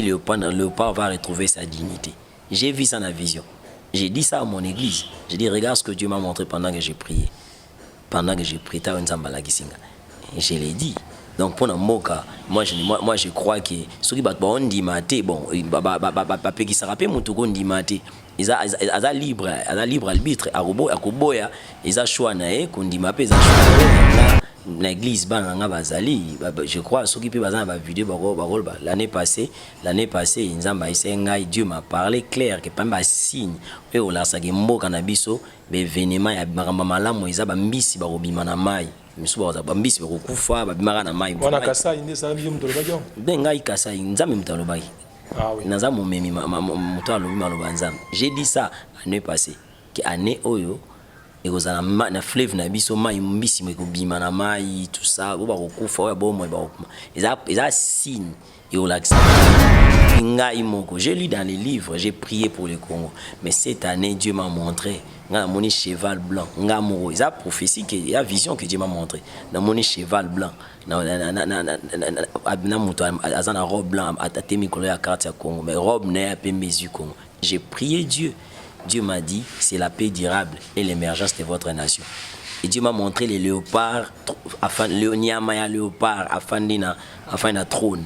léopard va retrouver sa dignité. J'ai vu ça dans la vision. J'ai dit ça à mon église. J'ai dit, regarde ce que Dieu m'a montré pendant que j'ai prié. Pendant que j'ai prié, et je l'ai dit. Donc pour Moka, moi je crois que ceux qui battent on dit maté bon qui se rappelle mon tout dit maté ils a libre arbitre à robot à koboya ils a choix naé qu'on dit mapé za choix l'église banga bazali je crois ceux qui peut bazana ba vidéo l'année passée nzamba isenga Dieu m'a parlé clair que pas un signe et on la sa mboka na biso be événement ya makamba malamu ils a ba mbisi ba robima na mai misuba za mbisi ba kufa ba bimaka na mai wana kasa inde sa mbio mtolobaki benga ikasa nzambe mtolobaki ah oui nazamu memi mutalo maloba nzambe j'ai dit ça année passée que année oyo ekozala na fleuve na biso mai mbisi mekobima na mai tout ça ba kufa oya bomo ba eza signe et au lac j'ai lu dans les livres, j'ai prié pour le Congo. Mais cette année, Dieu m'a montré, dans mon cheval blanc, il y a prophétie, il y a vision que Dieu m'a montré. Dans mon cheval blanc, dans la robe blanche, à carte Congo, mais robe n'est pas mesure Congo. J'ai prié Dieu. Dieu m'a dit, c'est la paix durable et l'émergence de votre nation. Et Dieu m'a montré les léopards, afin le Niamaya léopard, afin d'un trône.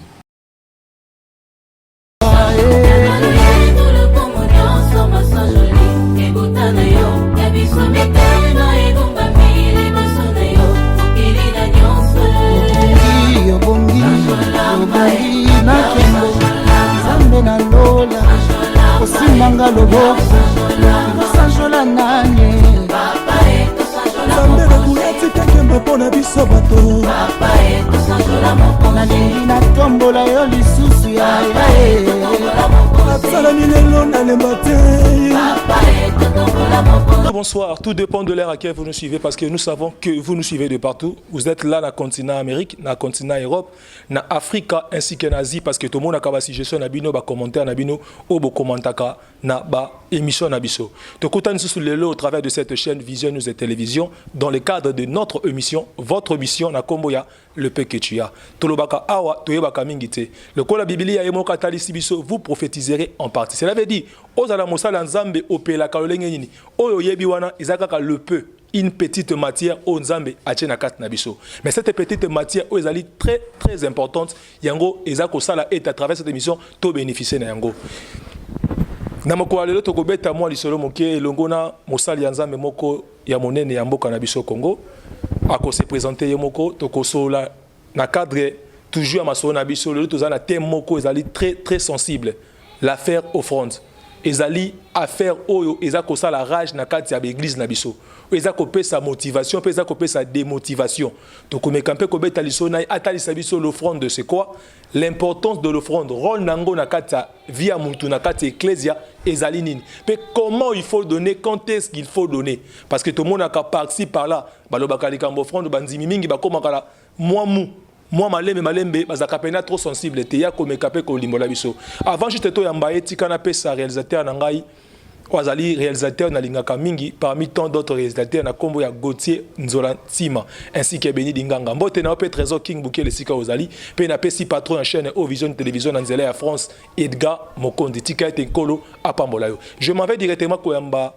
Bonsoir, tout dépend de l'ère à laquelle vous nous suivez parce que nous savons que vous nous suivez de partout. Vous êtes là dans le continent Amérique, dans le continent Europe, dans l'Afrique ainsi qu'en Asie parce que tout le monde a une suggestion, un commentaire, un commentaire, une émission. Tout le monde au travers de cette chaîne Vision News et Télévision dans le cadre de notre émission, votre émission, na Komboya, le paix que tu as. Tolobaka awa, toyebaka mingite. Le kola Biblia et moka talisi biso, vous prophétiserez en partie. Cela veut dire, ozala mosala nzambe opela kalolenge nini. Oyo yebi wana izakaka le peu. Une petite matière au nzambe atena kat na biso. Mais cette petite matière o ezali très très importante. Yango ezako sala et à travers cette émission to bénéficier na yango. Namoko alelo to kobeta moi lisolo moke longona mosali ya nzambe moko ya monene ya mboka na biso Congo. Ako se présenter yemoko to kosola na cadre toujours masolo na biso le to za na thème moko ezali très très sensible. L'affaire offrande. Ezali affaire oyo ezako sa la rage na kati ya l'église na biso. Ezako pe sa motivation, pe ezako pe sa démotivation. Donc on mekampe ko beta liso na atalisa biso l'offrande c'est quoi? L'importance de l'offrande, rôle nango na kati ya via muntu na kati ecclesia ezali nini. Pe comment il faut donner, quand est-ce qu'il faut donner? Parce que tout le monde a par-ci par-là, balobaka likambo offrande banzimi mingi bakoma kala moi malembe bazaka pena trop sensible te ya komekape ko limbola biso. Avant juste to yamba etika na pesa réalisateur na ngai Wazali réalisateur na lingaka mingi parmi tant d'autres réalisateurs na kombo ya Gauthier Nzola Tima ainsi que Béni Dinganga mbote na pe Trésor King Bouké le sika Ozali pe na pesi patron en chaîne Ovision Télévision en Nzela ya France Edgar Mokondi tika ete kolo apambola yo. Je m'en vais directement ko yamba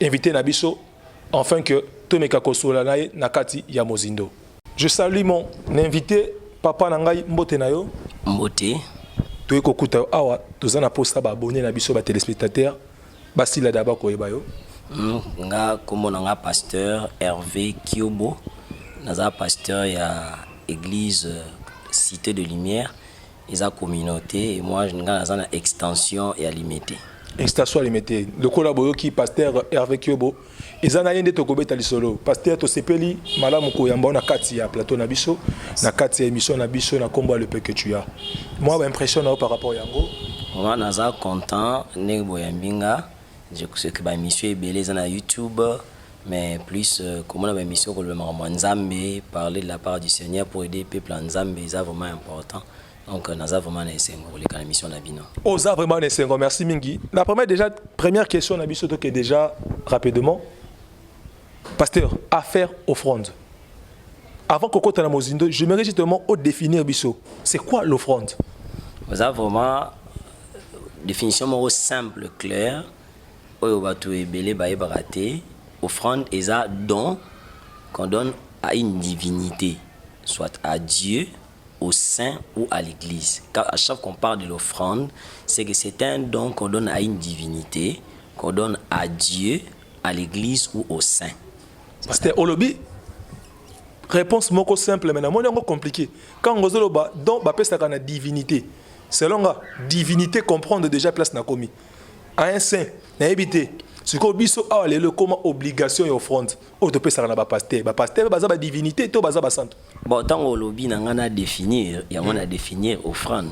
invité na biso enfin que Tomeka Kosola nae nakati ya Mozindo. Je salue mon invité papa nangai mbote na yo mbote to ekokuta awa tozana posta ba abonné na biso ba téléspectateurs basila daba ko yebayo nga kombo nga pasteur Hervé Kiobo naza pasteur ya église Cité de Lumière isa communauté et moi nga naza na extension ya limité extension limité le collaborateur qui pasteur Hervé Kiobo ezana yende to kobeta lisolo pasteur to sepeli malamu ko yamba na kati ya plateau na biso na kati ya émission na biso na kombo le peu que tu as moi impression na par rapport yango moi naza content nebo ya mbinga je sais que ba mission est belé na YouTube mais plus comment la mission que le Nzambe parler de la part du Seigneur pour aider le peuple Nzambe c'est vraiment important. Donc naza vraiment na esengo la mission na bino. Oza vraiment na esengo merci mingi. La première question na biso to que déjà rapidement pasteur affaire offrande. Avant que kota na Mozindo, j'aimerais justement définir biso. C'est quoi l'offrande? Oza vraiment définition moko simple claire oyo bato ebele bayebaka te. Offrande est un don qu'on donne à une divinité, soit à Dieu, au saint ou à l'église. Car à chaque fois qu'on parle de l'offrande, c'est que c'est un don qu'on donne à une divinité, qu'on donne à Dieu, à l'église ou au saint. Pasteur Olobi, réponse moko simple, mais non compliqué. Quand on dit don, c'est une divinité. Selon la divinité, comprendre déjà place na commis. À un saint, na évité. Ce qu'on dit, c'est comment obligation et offrande. On te peut ça na pasteur. Pasteur, c'est une divinité, to baza basant. Bon, tant que Olobi n'a définir, il y a à définir offrande.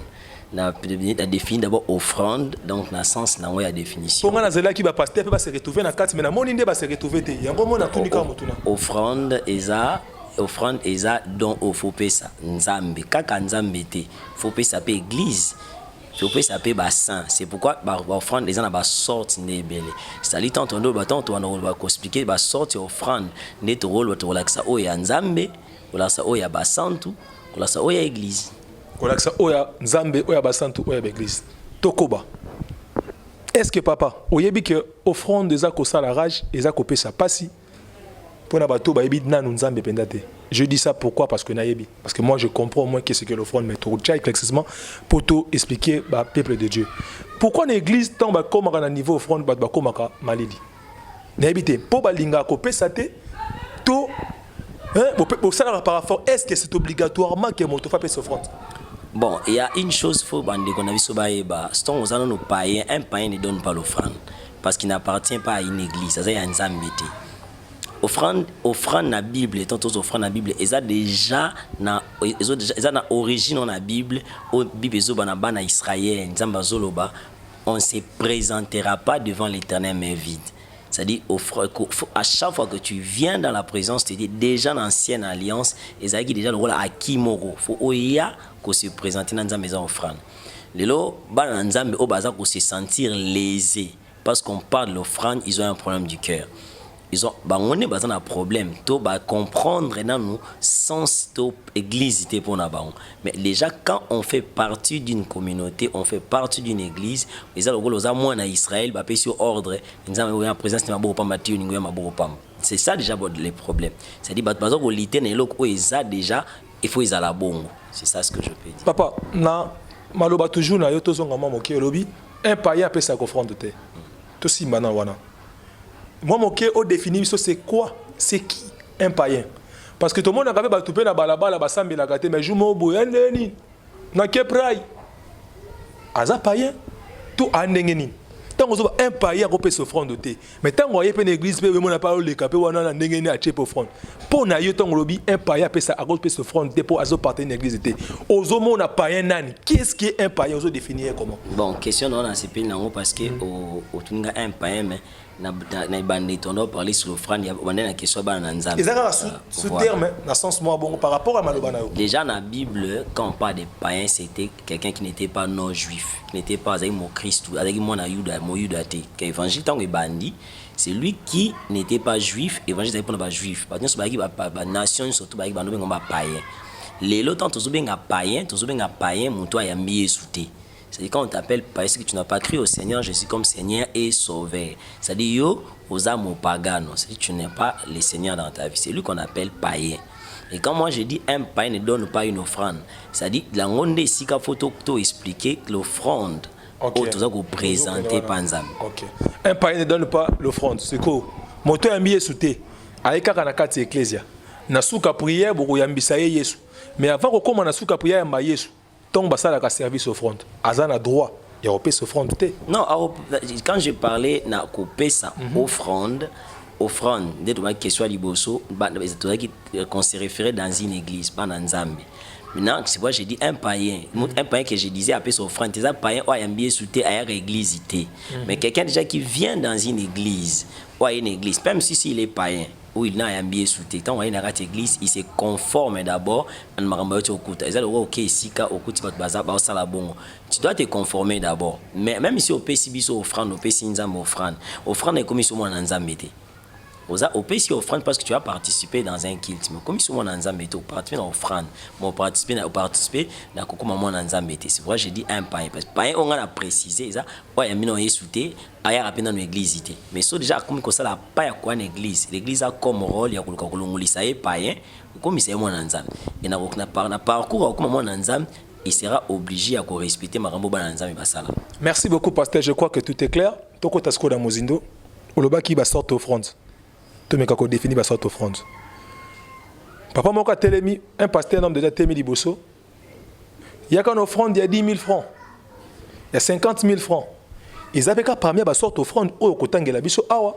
Na définir d'abord offrande, donc dans le sens na la définition. Pour moi, là qui va pasteur peut se retrouver dans 4, mais na mon inde va se retrouver. Il y a un moment na tout ni comme tout na. Offrande eza don ofopé ça nzambe kaka nzambe te fopé ça pe église fopé ça pe bassin. C'est pourquoi offrande eza na ba sorte nebele sali tant on va expliquer ba sorte offrande net rôle to relaxa o ya nzambe relaxa o ya basantu relaxa o ya église relaxa o ya nzambe o ya basantu o ya église tokoba. Est-ce que papa oyebi que offrande eza ko sala rage eza ko pe ça passi. Je dis ça pourquoi? Parce que moi je comprends au moins qu'est-ce que l'offrande, mais tout éclaircissement pour tout expliquer au peuple de Dieu. Pourquoi l'église tant comme à niveau offrande comme malidi? N'habité pour balinga copé ça tout pour ça par rapport est-ce que c'est obligatoirement que mon tofa fait offrande? Bon, il y a une chose faut bande qu'on a vu sur baïba, stone aux allons nous payer un païen ne donne pas l'offrande parce qu'il n'appartient pas à une église, ça c'est un zambété. Offrande na Bible étant tous offrande na Bible eza déjà na origine na Bible au Bible ezoba na bana Israël nzamba zoloba on se présentera pas devant l'Éternel main vide. C'est-à-dire à chaque fois que tu viens dans la présence tu dis déjà dans l'ancienne alliance ezaki déjà le rôle à kimoro faut oya ko se présenter dans nzamba offrande. Lelo bana nzambe o baza ko se sentir lésé parce qu'on parle de l'offrande ils ont un problème du cœur. Ils ont un problème to comprendre dans nous sens to église pour na baon mais déjà quand on fait partie d'une communauté on fait partie d'une église les alogos aux moins na Israël ba pe sur ordre nzambe ya présence na boko pamba ti ningo ya maboko pamba c'est ça déjà les problèmes c'est-à-dire bazo ko lité na eloko eza déjà il faut isa la bongo c'est ça ce que je peux dire papa na maloba toujours na yo to zonga mama ke lobi un païen peut sa offrande te to simana wana. Moi, mon cœur, définit c'est quoi? C'est qui un païen? Parce que tout le monde a fait tout na balabala basambi la gâté mais je m'en bouyani na ke pray. Aza païen tout andengeni. Tant qu'on un païen on peut s'offrande te. Mais tant qu'on y a une église peut on n'a pas le capé on a ndengeni a chepo offrande. Pour na yo tant lobi un païen peut ça à cause peut s'offrande te pour azo partir une église te. Ozomo on a païen nani. Qu'est-ce qui est un païen? Ozo définir comment? Bon, question on a c'est pile nango parce que au tunga un païen mais na bande tondo parler sur l'offrande il y a une question ba na nzambe. Ezaka sous terme dans sens moi bon par rapport à maloba na yo. Déjà dans la Bible quand on parle de païens c'était quelqu'un qui n'était pas non juif, qui n'était pas avec mon Christ avec mon Yuda mon Yudate. Que évangile tant que bandi c'est lui qui n'était pas juif évangile c'est pour pas juif. Parce que c'est ba nation surtout ba bando benga païen. Les lots tant tous benga païen mon toi ya mié souté. C'est-à-dire quand on t'appelle parce que tu n'as pas cru au Seigneur, je suis comme Seigneur et Sauveur. C'est-à-dire yo aux âmes pagano, c'est-à-dire tu n'es pas le Seigneur dans ta vie. C'est lui qu'on appelle païen. Et quand moi je dis un païen ne donne pas une offrande, c'est-à-dire la ronde ici qu'il faut tout expliquer l'offrande. Okay. Tout ça que vous présentez par nzambe. OK. Un païen ne donne pas l'offrande. C'est quoi? Moto ambié souté. Avec na kati ecclesia. Na souka prière boko yambisa Yesu. Mais avant qu'on commence na souka prière yamba Yesu. Donc, ça a service offrande. Azan a droit. Il y a offrande. Non, quand je parlais na coupé ça offrande, dès que tu question liboso, qu'on se référait dans une église, pas dans Nzambe. Maintenant, c'est pourquoi j'ai dit un païen que je disais après son offrande, c'est un païen qui a un billet souté à une église. Mais quelqu'un déjà qui vient dans une église, ou à une église, même si il est païen, où il n'a un billet sous tes temps, il n'a pas d'église, il se conforme d'abord à tu dois te conformer d'abord. Mais même si au PCB offrande, au PCB offrande est comme si on en Au pays, si offrande parce que tu as participé dans un culte. Mais comme ils sont en Nzambé, tu participes dans l'offrande. Mais participer dans Koko Maman Nzambé. C'est pourquoi j'ai dit un païen. Parce que païen, on a précisé ça. Ouais, il y a mis souté, il y a rappelé dans l'église. Mais ça, déjà, comme ça, la païen quoi une église. L'église a comme rôle, il y a un ça est païen, comme il s'est mon Nzambé. Et dans le parcours, comme mon Nzambé, il sera obligé à respecter ma rambo Nzambé Basala. Merci beaucoup, pasteur. Je crois que tout est clair. Toko Tasko dans Mozindo. Oloba qui va sortir offrande. Tu me kako défini ba sorte offrande. Papa moko a telemi un pasteur homme déjà telemi liboso. Il y a qu'une offrande il y a 10 000 francs. Il y a 50 000 francs. Ils avaient qu'à parmi ba sorte offrande au kotangela biso awa.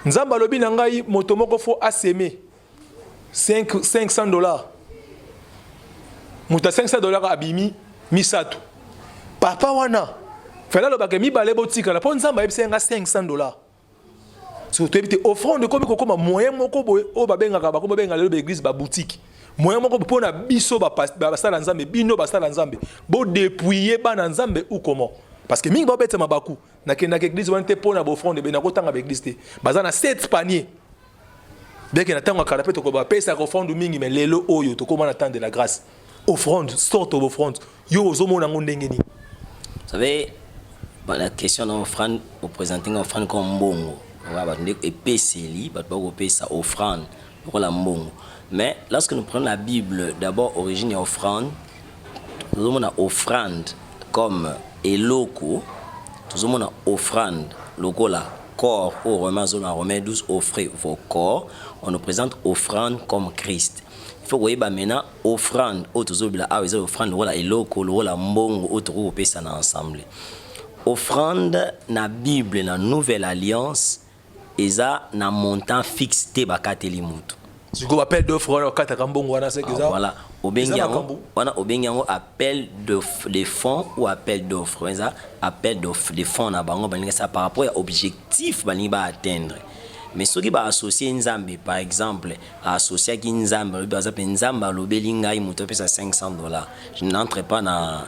Nzamba lobi na ngai moto moko fo aseme 500 $. Muta 500 $ abimi misatu. Papa wana fela lo bakemi balé botika la po nzamba yebisa nga 500 $. Surtout éviter offrande comme kokoma moyen moko boye o babengaka bako babenga lelo l'église ba boutique moyen moko pona biso ba sala nzambe bino ba sala nzambe bo dépouiller ba na nzambe ou comment parce que mingi ba beta mabaku na kenda église wana te pona ba offrande be na ko tanga ba église te baza na 7 paniers beke na tanga kala peto ko ba pesa offrande mingi mais lelo oyo to koma na temps de la grâce offrande sorte offrande yo ozomona ngondengeni. Vous savez la question d'offrande vous présenter une offrande comme bongo. Mais lorsque nous prenons la Bible, d'abord origine et offrande, nous avons une offrande comme eloko, nous avons une offrande, logo là, corps, au Romains 12, offrez vos corps, on nous présente offrande comme Christ. Il faut que vous voyez maintenant offrande, offrande, voilà eloko, voilà mbongo, autre ça ensemble. Offrande na Bible, na Nouvelle Alliance, et ça na montant fixe te bakateli mutu. Ce qu'on appelle d'offre wana kataka mbongo wana c'est que ça. Voilà, obengiango wana obengiango appel de fonds ou appel d'offres. Ça appel d'offres de fonds na bango balinga ça par rapport à objectif balinga ba atteindre. Mais ceux qui va associer Nzambe par exemple, associer qui Nzambe, par exemple Nzamba lobelinga imuto pesa 500 $. Je n'entre pas na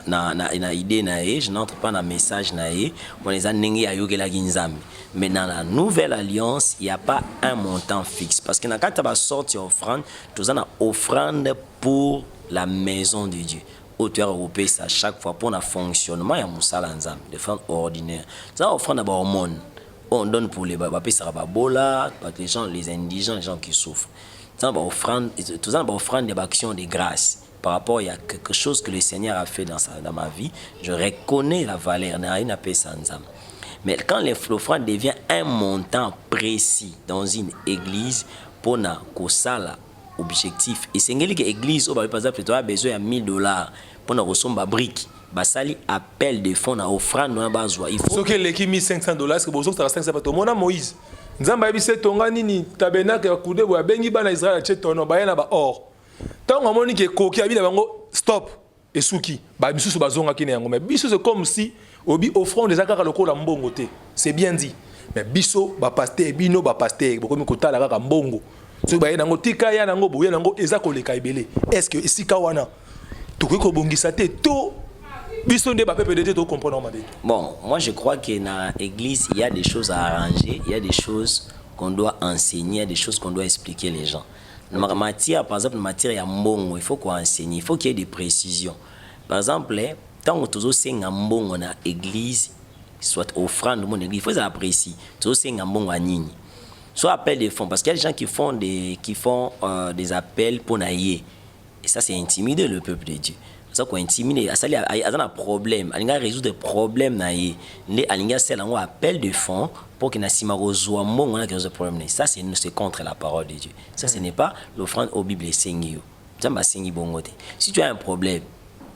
idée na ye, je n'entre pas na message na ye, on les a nengi ayogela Nzambe. Mais dans la nouvelle alliance, il n'y a pas un montant fixe parce que dans quand tu vas sortir offrande, tu as une offrande pour la maison de Dieu. Auteur européen ça chaque fois pour le fonctionnement ya musala Nzambe, de forme ordinaire. Ça offrande d'abord au monde. On donne pour les gens, les indigents, les gens qui souffrent. Tout ça, offrande des actions de grâce. Par rapport à quelque chose que le Seigneur a fait dans ma vie, je reconnais la valeur. Mais quand l'offrande devient un montant précis dans une église, pour na kosala objectif. Et c'est une église où, par exemple, tu as besoin de 1 000 $ pour na recevoir brique. Basali appel de fonds na offrande na bazwa il faut ce que l'équipe 1500 $, que bozo ça 500 pas mona Moïse nzamba yebise tonga nini tabernacle ya kude bo bengi bana Israël chetono bayana ba or tant amoni ke koki abina bango stop esuki ba bisusu bazonga kine yango mais biso c'est comme si obi offrande za kaka lokola mbongo te c'est bien dit mais biso ba pasteur bino ba pasteur bokomi kotala kaka mbongo so ba yango tika ya nango boye nango eza koleka ebele est-ce que esika wana to ko bongisa te to. Bon, moi je crois que dans l'église, il y a des choses à arranger, il y a des choses qu'on doit enseigner, il y a des choses qu'on doit expliquer les gens. Dans la matière, par exemple, il y a mbongo, il faut qu'on enseigne, il faut qu'il y ait des précisions. Par exemple, tant que tu as un mbongo dans l'église, soit offrande de mon église, il faut que ça apprécie. Tu as un mbongo à nini. Soit appel des fonds, parce qu'il y a des gens qui font des appels pour naïe. Et ça, c'est intimider le peuple de Dieu. Ça quoi intimider il y a un problème il y a résoudre des problèmes na il y a celle on appel de fonds pour que na sima rezoa mbongo na résoudre problème ça c'est contre la parole de Dieu ça ce n'est pas l'offrande au Bible sengi yo zamba sengi bongo te si tu as un problème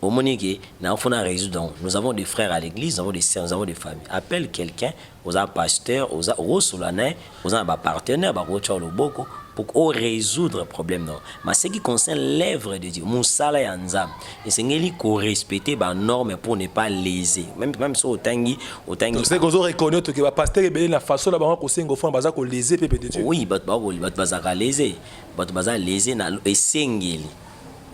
au monique na on faut résoudre nous avons des frères à l'église nous avons des sœurs nous avons des familles appelle quelqu'un aux pasteurs aux solanais aux partenaires le boko pour résoudre le problème. Mais ce qui concerne l'œuvre de Dieu, Moussala et Anzam, et c'est qu'il respecter les normes pour ne pas léser. Même si au tangi. C'est que vous reconnaissez que le pasteur est la façon de léser le de Dieu. Oui, mais léser. Mais léser et sengeli.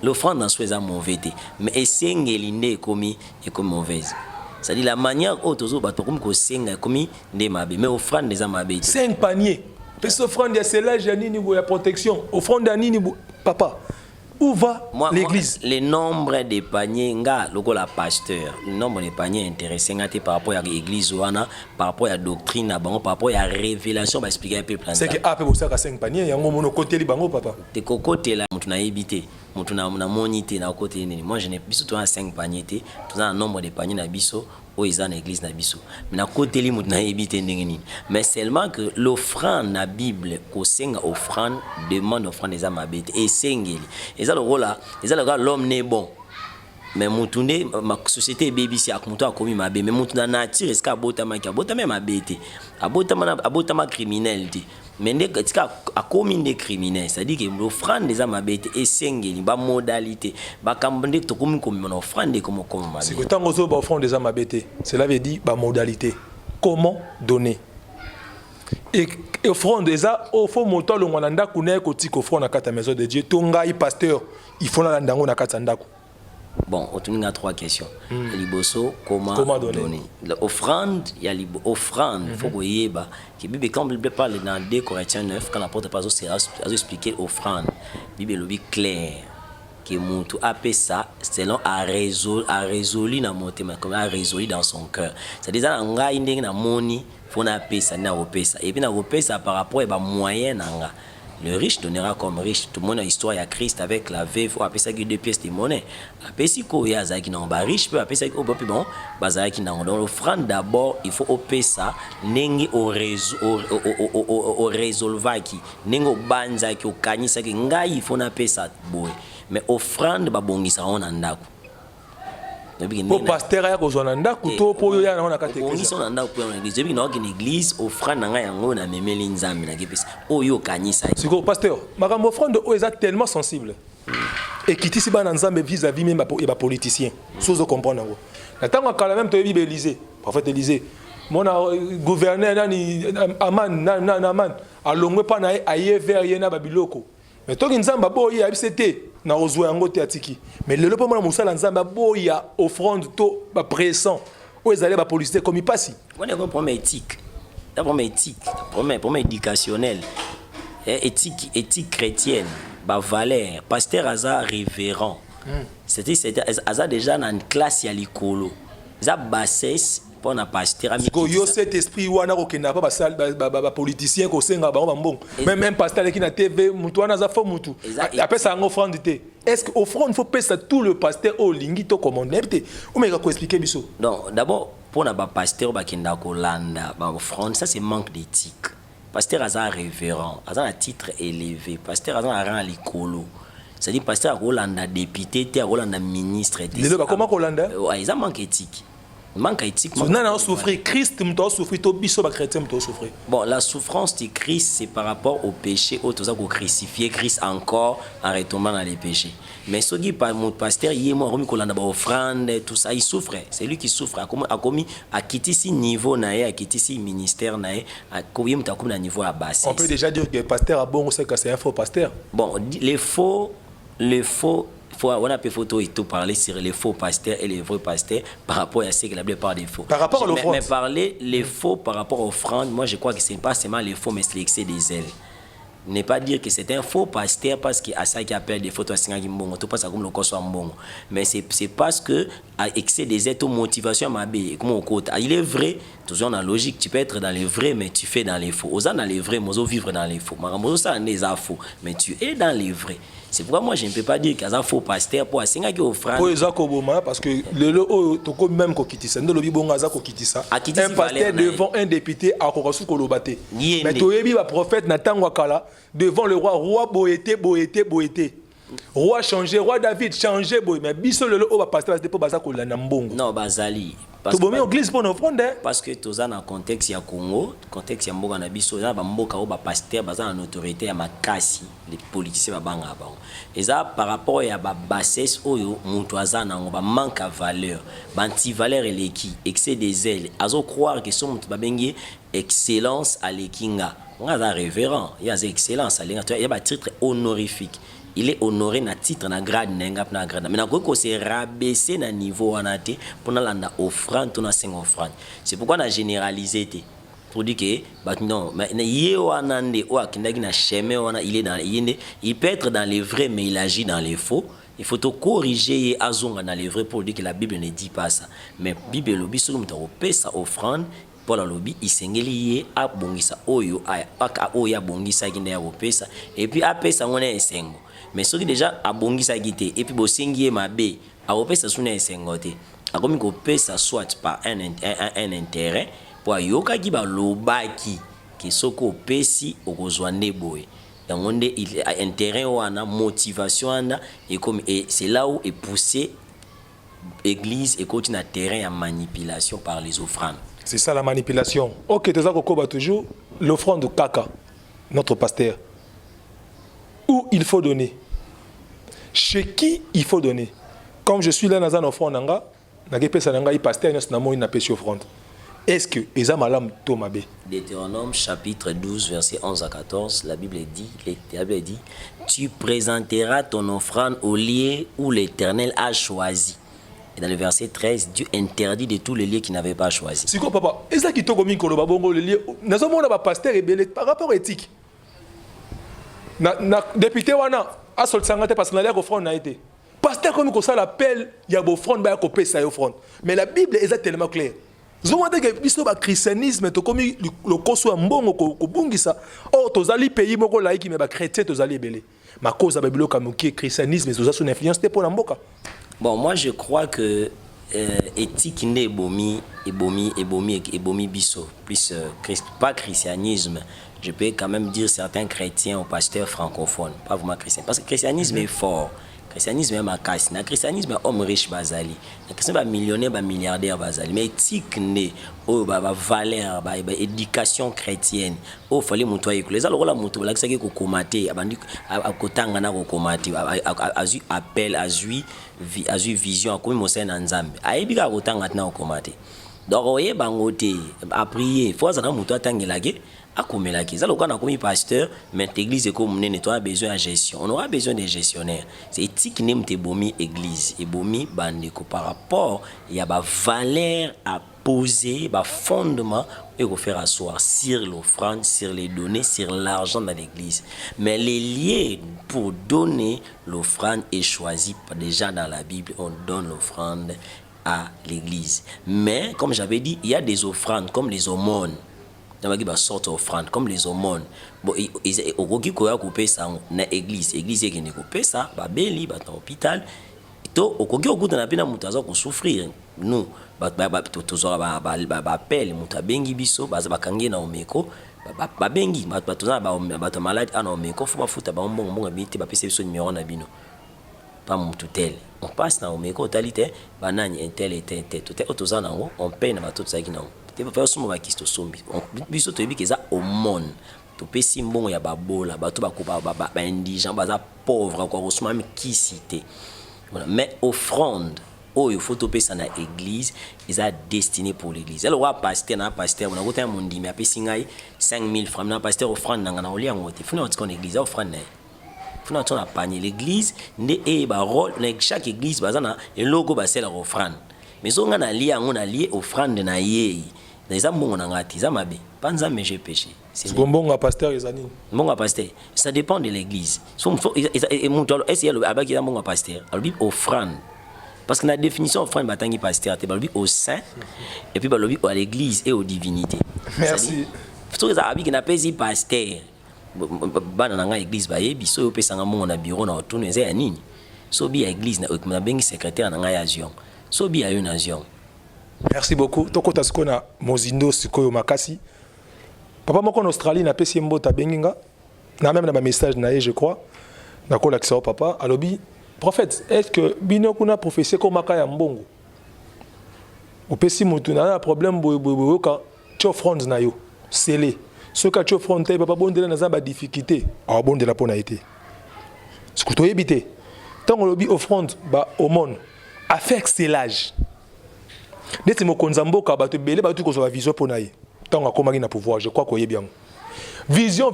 L'offrande dans ce mauvais, mais et sengeli n'est commis et comme mauvaise. C'est-à-dire la manière où tu as comme senga commis des mabé, mais offrande des amabé. 5 paniers. Parce offrande ya célage ya nini ya protection, offrande ya nini papa. Où va l'église? Le nombre de paniers, le pasteur, le nombre de paniers intéressés par rapport à l'église, par rapport à la doctrine, par rapport à la révélation, va expliquer un peu plein de c'est que après vous savez 5 paniers, il y a un moment côté li bango papa. Te côté là, on a évité, on a monité na côté ni. Moi je n'ai plus tout 5 paniers, tout un nombre de paniers na biso. Ils ont l'église na biso mais na côté li mutuna éviter ndengeni mais seulement que l'offrande na bible ko senga offrande demande offrande des amabete et sengeli et ça le rôle là l'homme n'est bon mais mutunde ma société BBC akumuntu akomi mabe mais mutuna nature est-ce qu'abota même abete abota criminel dit mais est-ce qu'akomi des criminels c'est-à-dire que l'offrande des amabete et sengeli ba modalité ba kambande to komi comme offrande comme mabe c'est que tant que ba offrande des amabete cela veut dire ba modalité comment donner et offrande déjà au fond moto le ngwananda kuna ko tiko offrande na kata maison de Dieu tongai pasteur il faut na ndango na kata ndako. Bon, on a 3 questions. Liboso, comment donner? L'offrande, il y a l'offrande. Il faut que vous voyez, quand la Bible parle dans 2 Corinthiens 9, quand l'apôtre Paul a expliqué l'offrande, la Bible est claire. Que Moutou a fait ça, selon a résolu dans mon thème, comme a résolu dans son cœur. C'est-à-dire, on a une moni, faut na ça, na ça. Et puis na ça par rapport à moyen nanga. Le riche donnera comme riche. Tout le monde a histoire, il y a Christ avec la veuve, ou après ça, 2 pièces de monnaie. Après, si il y a Zaki non, riche, peut après ça, bon, Bazaki non. Donc, l'offrande d'abord, il faut opérer ça, nengi au résolvaki, nengi au banzaki, au kanisaki, nga il faut n'appeler ça, boy. Mais offrande, babongi ça, on en a. Pour pasteur ya kozona ndako to po yo ya na katekeza. On sont ndako pour l'église. Depuis na église offrande nga yango na memeli nzambe na kepesa. Oyo kanisa. Siko pasteur, makambo offrande o est tellement sensible. Et qui tisi ba na nzambe vis-à-vis même et ba politicien. Sozo comprendre ngo. Na tango kala même to Bible Élysée, prophète Élysée. Mon gouverneur nani Aman alongwe pa na aye vers yena babiloko. Mais to nzamba boye abisete na ozwa yango te atiki mais lelo po mona musala nzamba boya offrande to ba présent o ezale ba publicité comme il passe on est un problème éthique problème éducationnel éthique chrétienne ba valeur pasteur aza révérend c'était aza déjà dans une classe ya likolo za bassesse pour na pasteur ami yo cet esprit wana ko kenda pa ba politicien ko senga ba mbongo même un pasteur qui na TV mutu wana za fo mutu après ça en offrande te est-ce que offrande faut payer ça tout le pasteur au lingi to commander peut ou mais ko expliquer biso non d'abord pour na ba pasteur ba kenda ko landa ba offrande ça c'est manque d'éthique pasteur aza révérend aza un titre élevé pasteur aza un rang likolo c'est-à-dire pasteur Rolanda député te Rolanda ministre te comment Rolanda ils ont manque éthique. Manque éthique. On a souffert. Christ m'a souffert. Tout biso ba chrétien m'a souffert. Bon, la souffrance de Christ, c'est par rapport au péché. Autres ça qu'on crucifier Christ encore en retombant dans les péchés. Mais ce qui par mon pasteur, il est mort remis qu'on a d'abord offrande, tout ça, il souffrait. C'est lui qui souffre. A commis à quitter ce niveau naé, à quitter ce ministère naé, à commis à comme niveau à bas. On peut déjà dire que le pasteur a bon, c'est que c'est un faux pasteur. Bon, les faux. On a fait photo et tout parler sur les faux pasteurs et les vrais pasteurs par rapport à ce que la Bible parle des faux. Par rapport à l'offrande. Mais parler les faux par rapport aux offrandes, moi je crois que ce n'est pas seulement les faux, mais c'est l'excès des ailes. Ne pas dire que c'est un faux pasteur parce qu'il a ça qui appelle des photos à Mbongo, tout passe comme le corps soit Mbongo. Mais c'est parce que à excès des ailes, motivation à m'habiller, comme au côté. Il est vrai, toujours dans la logique, tu peux être dans les vrais, mais tu fais dans les faux. Aux dans les vrais, moi vivre dans les faux. Moi ça n'est pas faux, mais tu es dans les vrais. C'est pourquoi moi je ne peux pas dire qu'il y a un faux pasteur pour assigner qui offrande. Pour les acoboma parce que le toko même ko kitisa ndo lobi bonga za ko kitisa. Un pasteur devant un député a ko rasu ko lobate. Mais toyebi ba prophète na tangwa kala devant le roi boété. Roi changé, roi David changé boy mais biso le o ba pasteur c'est pour baza ko la mbongo. Non bazali. Parce que tous dans le contexte ya Congo, contexte ya mboka na biso, na ba mboka o ba pasteur baza en autorité ya makasi, les politiciens ba banga ba. Et ça par rapport ya ba bassesse oyo mutu azana ngo ba manque à valeur, ba anti valeur eleki, excès des ailes, azo croire que son mutu ba bengi excellence à lekinga. On a révérend, il y a excellence à lenga, il y a ba titre honorifique. Il est honoré na titre na grade na grade mais na ko se rabaisser na niveau anate pour na landa offrande to na 5 offrande c'est pourquoi on a généralisé pour dire que bah non mais il peut être dans les vrais mais il agit dans les faux. Il faut te corriger azonga dans les vrais pour dire que la Bible ne dit pas ça. Mais Bible lobi sur le paie sa offrande pour la lobby isengeli a bongisa oyo aka oya bongisa kinda ya pesa et puis a pesa ngona esengo. Mais ceux qui déjà a bongisa gité et puis bosengi mabe a pesa suna esengo te. A comme ko pesa soit par un intérêt pour yoka ki ba lobaki ki soko pesi okozwande boy. Il a intérêt ou a motivation et c'est là où est poussé l'église et continue à terrain à manipulation par les offrandes. C'est ça la manipulation. Ok, tu as toujours l'offrande de Kaka, notre pasteur. Où il faut donner. Chez qui il faut donner. Comme je suis là dans un offrande, il pasteur n'a pas offrande. Est-ce que Ezamalam Tomabe? Deutéronome chapitre 12 verset 11 à 14, la Bible dit tu présenteras ton offrande au lieu où l'Éternel a choisi. Et dans le verset 13, Dieu interdit de tous les lieux qu'il n'avait pas choisi. C'est quoi papa? Est-ce que tu as dit que le lieu nous avons un pasteur et par rapport éthique. Na député wana a sol sangate parce que na offrande na été. Pasteur comme ça l'appel il y a offrande ba ko pesa offrande. Mais la Bible est tellement claire. Zomande que biso ba christianisme to comme le koso mbongo ko bungisa oh tozali pays moko laïque mais ba chrétien tozali belé ma cause ba biloka moki christianisme toza son influence te pour mboka. Bon moi je crois que éthique ne bomi biso plus pas christianisme je peux quand même dire certains chrétiens ou pasteurs francophones pas vraiment chrétiens parce que le christianisme est fort. Le christianisme est ma casse. Le christianisme est homme riche bazali. Le christianisme est millionnaire, milliardaire bazali. Mais éthique né, oh valeur, éducation chrétienne. Oh fallait monter école. Les alors là monter là que ko komate, abandi akotanga na ko komate, azu appel, azu vision comme Moses na Nzambe. Aibika kotanga na ko komate. Donc oye bangote a prier. Faut ça na monter tangelage. On a commis pasteur, mais l'église est comme nous avons besoin de gestion. On aura besoin de gestionnaires. C'est éthique n'aime te bomi église et bomi bandeko par rapport il y a ba valeur à poser, ba fondement et faire asseoir sur l'offrande, sur les données, sur l'argent dans l'église. Mais les liens pour donner l'offrande est choisi déjà dans la Bible. On donne l'offrande à l'église. Mais comme j'avais dit, il y a des offrandes comme les aumônes. Dans une sorte d'offrande comme les aumônes. Bon, au roki koya couper ça na église qui ne couper ça, ba beli ba dans hôpital. To au koki okuta na pena mutaza ko souffrir. Nous ba tozora ba appel muta bengi biso ba kangi na omeko ba bengi ba tozana ba malade ana omeko faut ba futa ba mbongo biti ba pesa biso numéro na bino. Pas mututel. On passe na omeko talité ba nani intel et tout tozana ngo on paye na ba tout ça qui na te faire somo ba kisto sombi biso to yebiki eza omon to pesi mbongo ya babola bato bakopa ba indigent baza pauvre quoi osoma mi kisité voilà mais offrande il faut to pesa na église eza destiné pour l'église alors wa pasteur na pasteur on a goté mundi mais apesi ngai 5000 francs na pasteur offrande na ngana olia ngote funa otiko na église offrande funa to na panier l'église nde ba rôle na chaque église bazana et logo ba sela offrande mais on a lié offrande na yé les amours on a ça mabe pas nzambe j'ai péché c'est bon pasteur ezani bon pasteur ça dépend de l'église et mon est il abaki ça bon pasteur alors offrande parce que la définition offrande batangi pasteur te balobi au saint et puis balobi à l'église et aux divinités merci faut que ça abiki na pesi pasteur bana na église ba yebi so yo pesa nga na bureau na autour nze ya nini so bi église na bengi secrétaire na nga ya zion so bi a une nation. Merci beaucoup. Toko taskona mozindo sikoyo makasi. Papa moko en Australie na pesi mbota benginga. Na même na ba message na je crois. Na ko lakisa papa alobi prophète est-ce que bino kuna prophétie ko makaya mbongo. O pesi mutu na problème boyo ka offrande na yo. Scellé. Ce ka offrande papa bondela na za ba difficulté. Ah bondela pona été. Ce que to ebité. Tant on lobi offrande ba aumône avec l'âge. Dès que mon konzamboka ba te belé ba tu ko so vision pour naïe. Tant a komaki na pouvoir, je crois qu'il y bien. Vision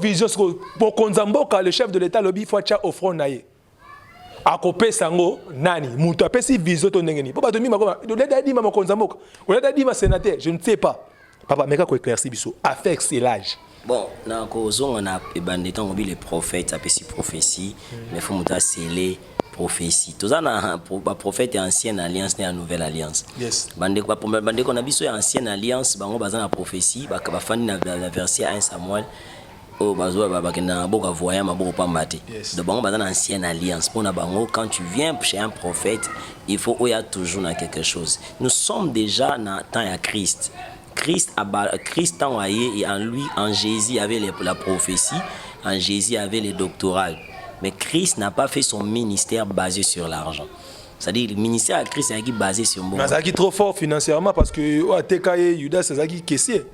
pour konzamboka le chef de l'état lobby faut cha offrande naïe. A kopé sango nani, muta pesi vision to ndengeni. Po ba to mi makoma, do leda di ma konzamboka. O leda di ma sénateur, je ne sais pas. Papa, mais quoi éclairci biso avec c'est l'âge. Bon, on a les prophètes, ça peut si prophétie, mais il faut monter sceller prophétie. Tout ça, le prophète est ancienne alliance et la nouvelle alliance. Yes. Bande qu'on a vu ancienne alliance, on a la prophétie, la verset 1 Samuel. Oh, donc ancienne alliance. Quand tu viens chez un prophète, il faut qu'il y a toujours quelque chose. Nous sommes déjà dans le temps de Christ. Christ envoyé et en lui, en Jésus, il y avait la prophétie, en Jésus, il y avait les doctorats. Mais Christ n'a pas fait son ministère basé sur l'argent. C'est-à-dire, le ministère de Christ est basé sur moi. Mais c'est trop fort financièrement parce que TKE, Judas, c'est qui caissier.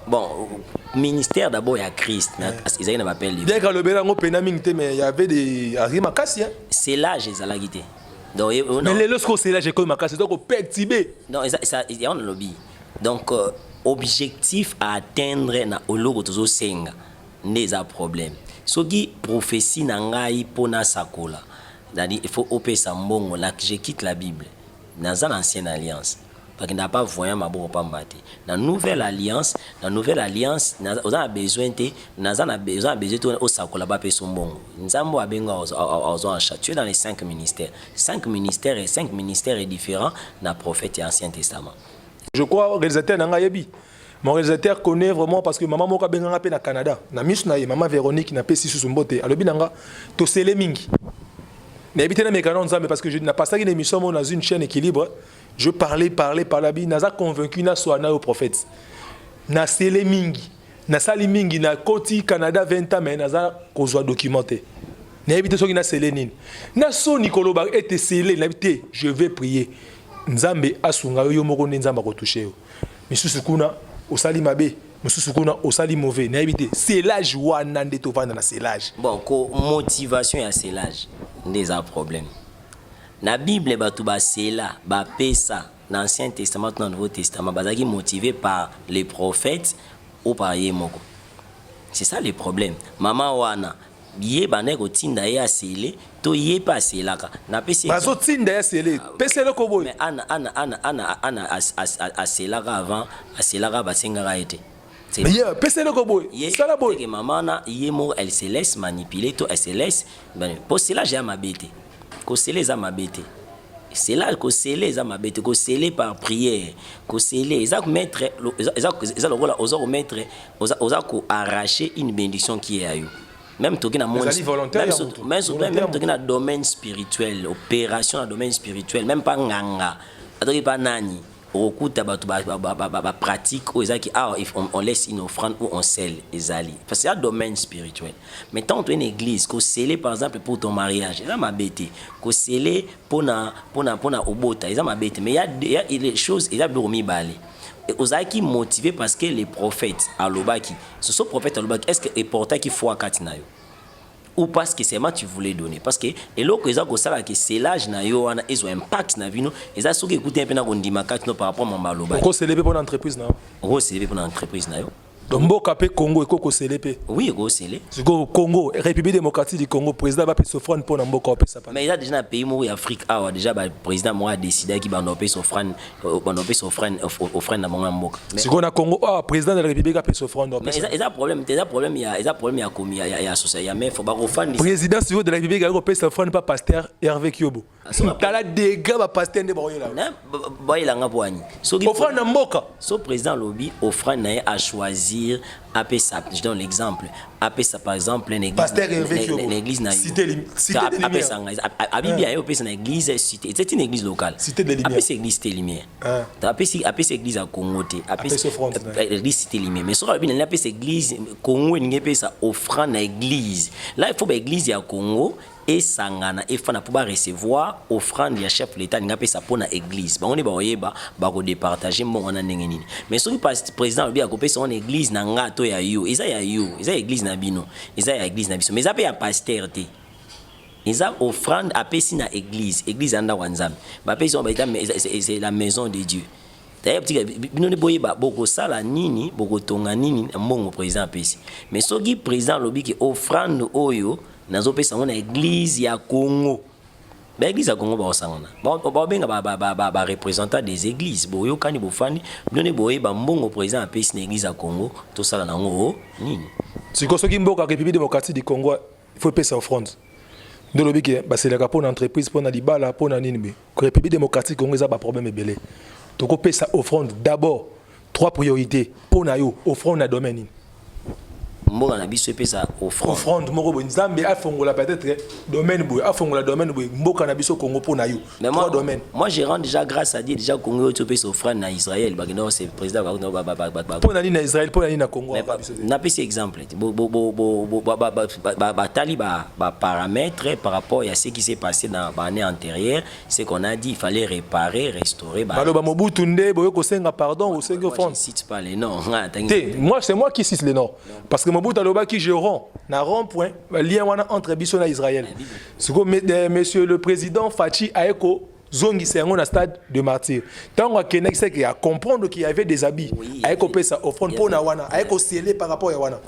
Bon, ministère d'abord, il y a Christ. Ils ont appelé bien que le bénin mais il y avait des arimakasi. C'est là j'ai la guité. Mais les lorsqu'on c'est là j'ai comme makasi donc au Tibet. Non, ça il y a un lobby. Donc objectif à atteindre na ologo tozo senga n'est un problème. Soki prophétie nangai pona sakola. C'est-à-dire il faut opérer ça mbongo là que je quitte la Bible. Dans l'ancienne alliance. Parce qu'il n'a pas voyant ma bonne pas battre. Dans la nouvelle alliance, on a besoin de au sakola ba pe son bongo. Nzambo a benga aux tu es dans les 5 ministères. 5 ministères est différent dans prophète et ancien testament. Je crois réalisateur nanga yebi. Mon réalisateur connaît vraiment parce que maman moka benga pe na Canada. Na miss na maman Véronique na pe sous mbote. Alobi nanga to sele mingi. Na habité na mécanon nzambe parce que je n'ai pas ça une émission dans une chaîne équilibre. Je parlais, naza convaincu na soana au prophète. Na sele mingi, na sali mingi na koti Canada 20 ans mais naza kozwa documenté. Na habité soki na sele nini. Na so Nicolo ba était scellé, na habité je vais prier. Nzambe asunga yo moko nzamba ko toucher yo. Misusu kuna osali mabe, misusu kuna osali mauvais. Na habité c'est l'âge wana ndeto vanda na c'est l'âge. Bon, ko motivation ya c'est l'âge. Des problème. La Bible batu ba cela ba pesa dans l'Ancien Testament dans le Nouveau Testament bazaki motivé par les prophètes ou par Yemoko. C'est ça le problème. Maman wana yé bané ko tinda ya sele to yé pas cela ka na pesi bazo tinda ya sele pesele ko boy. Mais ana a cela avant a cela ba senga ka été. Mais yeah, pesele ko boy. Ça la boy. Que maman na Yemo elle se laisse manipuler to elle se laisse pour cela j'ai ma bête. Ko sele za mabete. C'est là que sele za mabete, ko sele par prière, ko sele za mettre za lokola oza ko mettre oza ko arracher une bénédiction qui est à eux. Même toki na monde même toki na domaine spirituel, opération dans domaine spirituel, même pas nganga. Adoki pas nani. Okuta batu ba pratique ou ezaki on laisse une offrande ou on scelle ezali parce que c'est un domaine spirituel. Mais tant une église ko sceller par exemple pour ton mariage, ça m'a bêté. Ko sceller pour na obota, ça m'a bêté. Mais il y a les choses, il a dormi balé. Ozaki motivé parce que les prophètes alobaki, ce sont prophètes alobaki, est-ce que est porté qui foi katina yo? Ou parce que c'est moi tu voulais donner parce que et là que ça ko sala que c'est l'âge na yo wana ils ont impact na vino et ça soki écouter un peu na kondima katino par rapport à mambaloba ko célébrer pour l'entreprise na ko célébrer pour l'entreprise na yo donc mboka pe Congo ko célébrer oui ko célébrer c'est Congo République démocratique du Congo président va payer offrande pour mboka pe ça mais il y a déjà un pays où Afrique déjà le président moi a décidé qu'il va payer offrande na mboka c'est qu'on a Congo président de la République a payer offrande mais il y a problème il y a problème il y a associé il y a mais faut pas offrande président de la République a payer offrande pas pasteur Hervé Kyobo tala dégâts ba pasteur de boyola boyola ngapwani offrande na mboka so président lobby offrande na a choisir après ça je donne l'exemple après ça par exemple une église na cité après ça Abibia yo pesa na église cité c'est une église locale cité de lumière après c'est église cité lumière après c'est église à Congo après église cité lumière mais sur bien après c'est église Congo ni pesa offrande na église là il faut ba église ya Congo et sangana et fana pour recevoir offrande ya chef l'état nga pesa pona église ba on est ba oyeba ba ko départager mon wana ndenge nini mais soki président bien ko pesa on église na ngato ya yo eza église na bino eza ya église na biso mais ça pe ya pasteur te eza offrande apesi na église anda wanzambe ba pesa on ba c'est la maison de Dieu d'ailleurs bino ne boyeba boko sala nini boko tonga nini mbongo président apesi mais soki président lobi ki offrande oyo nazo pesa on église ya Congo ba église ya Congo ba osangana ba benga ba représentants des églises boyo kani bofani bino boye ba mbongo président apesi na église ya Congo to sala nango nini siko soki mboka République démocratique du Congo il faut payer sa offrande de lobi ke ba c'est la pour entreprise pour na libala pour na nini be République démocratique Congo ça ba problème ebele to ko payer sa offrande d'abord trois priorités pour na yo offrande na domaine nini mboka na biso epesa offrande moko boy nzambe afongola peut-être domaine boy afongola domaine boy mboka na biso Congo po na yo trois domaines moi je rends déjà grâce à Dieu déjà Congo to pesa offrande na Israël bagino c'est président po na ni na Israël po na ni na Congo na pesa exemple tali ba paramètres par rapport à ce qui s'est passé dans l'année antérieure c'est qu'on a dit il fallait réparer restaurer ba Mobutu nde boyo ko senga pardon au senga offrande je cite pas les noms moi c'est moi qui cite les noms parce que Mobutu aloba qui je rond na rond point lien wana entre biso na Israël siko monsieur le président Fachi Aeko zongi c'est un stade de martyr tant que Kenek c'est qu'il a comprendre qu'il y avait des habits Aeko pesa offrande pour na wana Aeko sceller par rapport à wana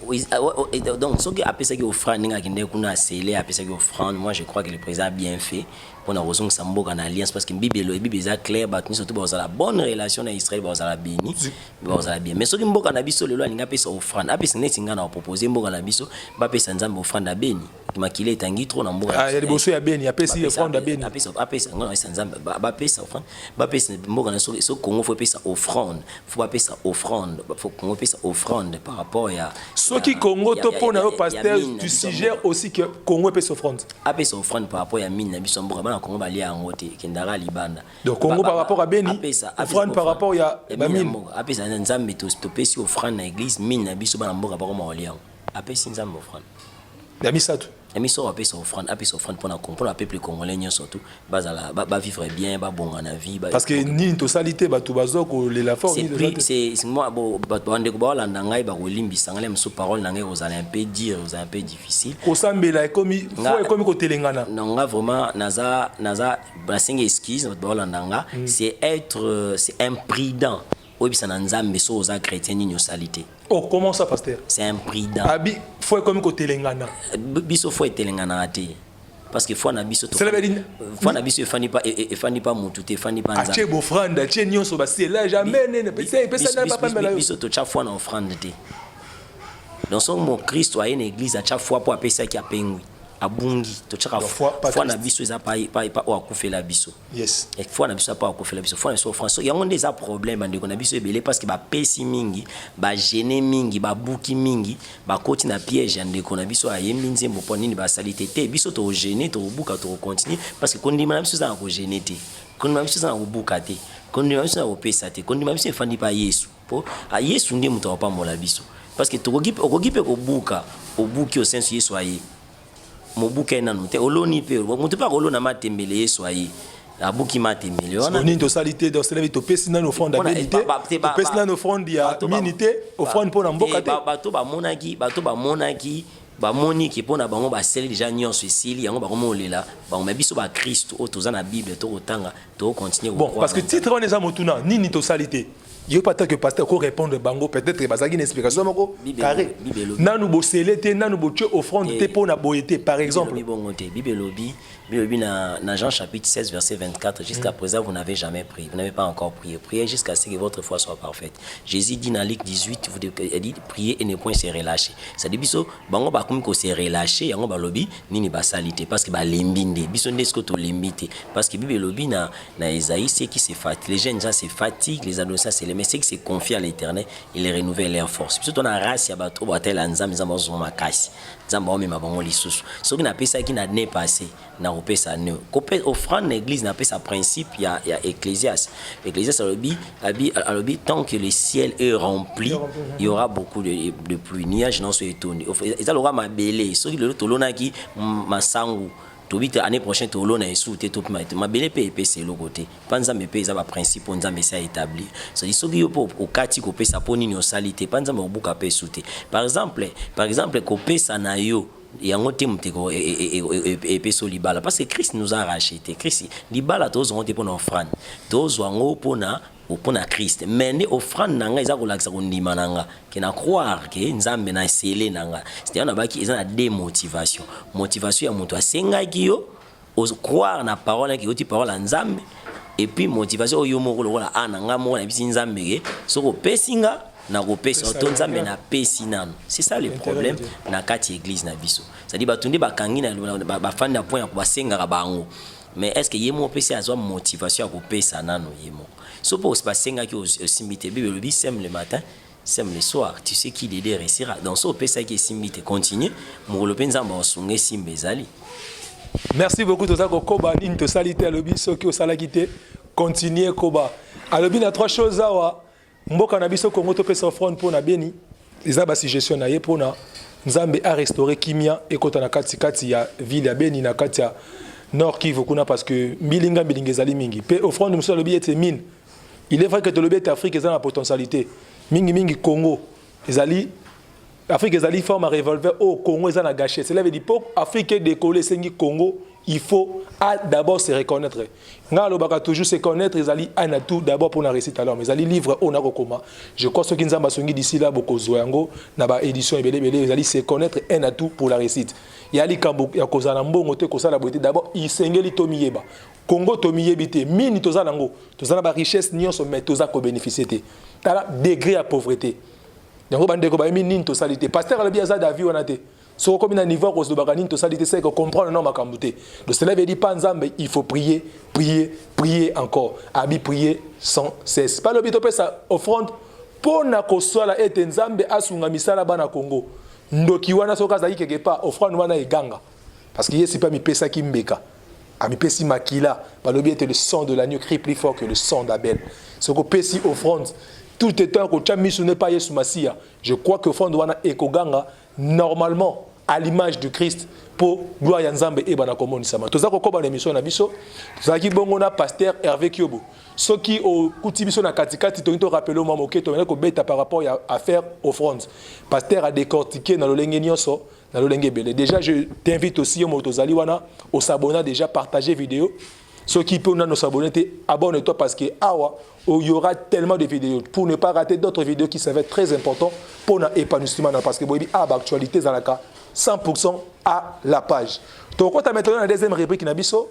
donc ce qui a pesa qui offrande ninga kinde kuna sceller a pesa qui offrande moi je crois que le président a bien fait pour na raison que Sambo en alliance parce que Bible est clair bah nous surtout la bonne relation avec Israël bah ça la béni bah ça la bien mais ce qui mboka na biso lelo ninga pesa offrande a pesa neti ngana proposer mboka na biso ba pesa nzambe offrande à béni makile tangi trop na mboka ah il y a des bosso ya béni a pesa offrande à béni a pesa ngana nzambe ba pesa offrande ba pesa mboka na so Congo faut pesa offrande faut pas pesa offrande faut Congo pesa offrande par rapport à ce qui Congo to pona au pasteur tu suggères aussi que Congo pesa offrande a pesa offrande par rapport à mine na biso mboka Congo balia ngote kendara libanda donc Congo par rapport à Beni offrande par rapport à mine apesa nzambe to pesi offrande na église mine na biso bana mboka ba ko maolia apesi nzambe offrande ya misatu ya miso apesa offrande pour na peuple congolais surtout bazala ba vivre bien ba bonga na vie parce que ni to salité ba to bazoko le la force c'est moi ba ndeko ba landa ngai ba ko limbisa ngai mso parole na ngai osala un peu dire osala un peu difficile ko sambela ekomi faut ekomi ko telengana non nga vraiment naza ba singa excuse ba landa nga c'est imprudent obisa na nzambe so oza chrétien ni salité. Oh comment ça pasteur? C'est imprudent. Abi faut comme côté lengana. Biso faut telengana ate. Parce que faut na biso to. Faut na biso fani pas mutu te fani pas nzambe. Ache bo offrande, ache nyonso ba c'est là jamais ne pesa na papa mbela. Biso to chaque fois na offrande te. Dans son mot Christ a une église à chaque fois pour appeler ça qui a pengui. Abungi to chaka fois na biso eza pa o akufela biso yes et fois na biso pa akufela biso fois na so France il y a des problèmes ndeko na biso ebele parce que ba pesi mingi ba gêner mingi ba buki mingi ba koti na piège ndeko na biso ayembi nzembo po nini ba salité te biso to gêner to buka to continuer parce que kondima na biso za ko gêner te kondima na biso za ko buka te kondima na biso za ko pesa te kondima na biso efandi pa Yesu po a Yesu ndiye muto pa mola biso parce que to okogipe ko buka obuki au sens Yesu aye mobuka ena note oloni pe moto pa olona matembele Yesu ayi abuki matembele ona ni to salité dans cela to pesi na offrande d'habilité to pesi na offrande ya minité offrande pour na mboka te bato ba monaki ba moni ki pona bango ba seli déjà nyonso esili yango ba komolela ba biso ba Christ o toza na Bible to kotanga to continuer bon parce que titre on eza motuna ni to salité il pas tant que pasteur ko répondre bango peut-être bazaki une explication moko carré nanu bo selete nanu bo tue offrande te pona boyete par exemple Bible lobby na Jean chapitre 16 verset 24 jusqu'à présent vous n'avez jamais prié vous n'avez pas encore prié priez jusqu'à ce que votre foi soit parfaite. Jésus dit dans Luc 18 vous dit prier et ne point se relâcher ça dit biso bango ba komi ko se relâcher yango ba lobby nini ba salité parce que ba lembinde biso ndesko to lembite parce que Bible lobby na Isaïe c'est qui se fatigue les jeunes gens se fatiguent les adolescents se mais c'est qui se confie à l'Éternel il les renouvelle leur force biso to na race ya bato ba tel nzambe nzambe zo makasi nzambe o mema bango lisusu soki na pesa ki na ne passé na opesa ne kopé offrande l'église na pesa principe ya Ecclésiaste alobi tant que le ciel est rempli il y aura beaucoup de pluie nuage non so étonné ça l'aura mabele soki le tolonaki masangu tobite année prochaine tolona esu te top mabele pe epese lo côté panza me pe za ba principe on nzambe sa établi ça dit soki yo po okati ko pesa poni ni osalité panza me obuka pe sute par exemple ko pesa na yo yango te muteko epeso libala parce que Christ nous a racheté Christ libala tozo on te pona offrande tozo ngo pona Christ mais ne offrande nanga eza ko lakisa ko ndima nanga ke na croire ke nzambe na sele nanga c'est-à-dire na baki eza na démotivation motivation ya muto asengaki yo croire na parole qui oti parole nzambe et puis motivation oyo moko lokola ananga moko na bisi nzambe so ko pesinga na ko pesa to nzambe na pesi nano. C'est ça le problème na kati église na biso. C'est-à-dire batunde bakangi na ba fan na point ya ko basenga bango. Mais est-ce que yemo pesi azwa motivation ya ko pesa nano yemo? So pour se basenga ki osimite bible le sème le matin, sème le soir, tu sais qui l'aider réussira. Donc so pesa ki simite continue, mo lo penzamba osunge simbezali. Merci beaucoup Toza Koba Nin to salite alobi soki osala kite continuer Koba. Alobi na trois choses awa mboka na biso Congo to pesa offrande pour na beni. Eza ba suggestion na ye pour na Nzambe a restaurer kimia ekota na kati ya ville ya Beni na kati ya Nord Kivu kuna parce que milinga ezali mingi. Pe offrande muso alobi ete mine. Il est vrai que le bet Afrique eza na potentialité. Mingi Congo ezali Afrique ezali forme à revolver au Congo ezana gâché. Cela veut dire pour Afrique décoller sengi Congo, il faut d'abord se reconnaître. Ngalo baka toujours se connaître ezali ana tout d'abord pour na réussite alors mais ezali livre on a rekoma. Je crois ce qui nzamba songi d'ici là boko zoyango na ba édition ebele ezali se connaître un atout pour la réussite. Yali kambo ya kozana mbongo te kosala boité d'abord isengeli tomiyeba. Congo tomiyebité mini tozana ngo tozana ba richesse nyonso mais toza ko bénéficier te. Tala degré à pauvreté. Donc bandeko ba mini to salité pasteur alobi aza David wana te. So comme na niveau ko zobaka nini to salité c'est que comprendre non makambu te. Donc cela veut dire pas nzambe il faut prier encore. Abi prier sans cesse. Pas lobi to pesa offrande pour na ko swala ete nzambe asunga misala bana Congo. Ndoki wana soka za quelque part offrande wana eganga. Parce que yesi pas mi pesa ki mbeka. Ami pesi makila, balobi ete le sang de l'agneau crie plus fort que le sang d'Abel. Ce que pesi offrande tout étant que Chamisu n'est pas Yesu Massia. Je crois que Fondouana Ekoganga, normalement, à l'image de Christ, pour gloire Nzambe et Banakomo Nisama. Tout ça, qu'on a l'émission na biso, tout ça qui bongona pasteur Hervé Kyobo. Ce qui au Koutibiso na Katikati, tu rappelles au Mamoké, tu as bêta par rapport à faire offrande. Pasteur a décortiqué dans le Lengue Nyonso, dans le Lengue Belé. Déjà, je t'invite aussi au Motozaliwana, au s'abonner, déjà partager vidéo. Ceux qui peuvent nous s'abonner, abonne-toi parce que il y aura tellement de vidéos pour ne pas rater d'autres vidéos qui s'avèrent très importantes pour notre épanouissement parce que l'actualité dans la cas 100% à la page. Donc quand tu as maintenant la deuxième rubrique Nabiso,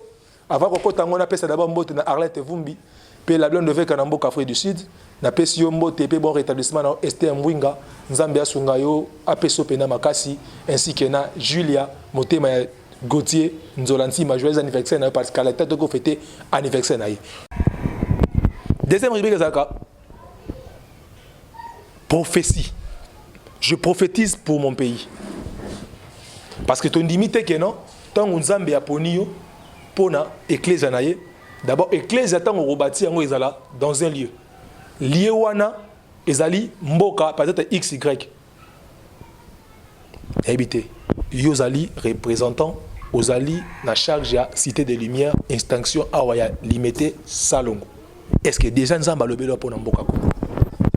avant que tu aies d'abord mbote na Arlette Vumbi, puis la blonde de Kanambo Afrique du Sud, na pesi mbote pe bon rétablissement na Esther Mwinga, Nzambia Sungayo, apeso pena makasi ainsi que na Julia Motema Gauthier Nzolansi, ma joyeux anniversaire parce qu'à la tête de fêter anniversaire. Deuxième rubrique, prophétie. Je prophétise pour mon pays. Parce que ton limite que non, tant on Nzambe a ponio, pona éclèse naye. D'abord éclèse tant on rebâtit en ezala dans un lieu. Lieu wana ezali mboka peut-être XY. Habité. Yozali représentant Ozali na charge à Cité des Lumières, extinction awaya limité Salongo. Est-ce que déjà nous avons le pour Namboka?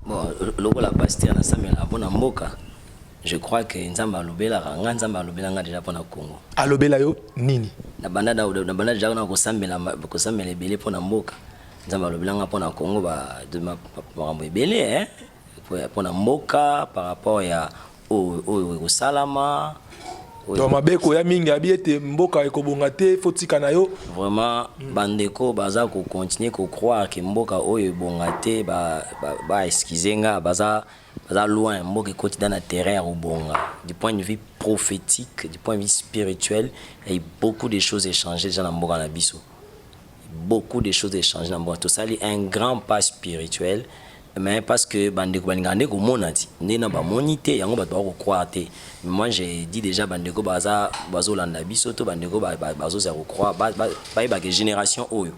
Bon, le la pasteur na Samuel abona mboka. Je crois que nzamba lobela ranga nzamba lobela nga déjà pour na Congo. Alobela yo nini? Na banda déjà na ko sambela belé pour na mboka. Nzamba lobela nga pour na Congo ba de ma belé hein pour na mboka par rapport ya au salama. Donc mabeko ya mingi abiete mboka ekobonga te fotika na yo vraiment bandeko baza ko continuer ko croire que mboka oyo bonga te ba excusenga baza loin mboka côté dans la terre au bonga du point de vue prophétique du point de vue spirituel il y a beaucoup de choses échangées dans mboka na biso beaucoup de choses échangées dans mboka tout ça c'est un grand pas spirituel mais parce que bandeko balingande ko monati ndena ba monité yango bato ba croire te moi j'ai dit déjà bandeko baza bazolanda biso to bandeko bazo za croire ba génération oyo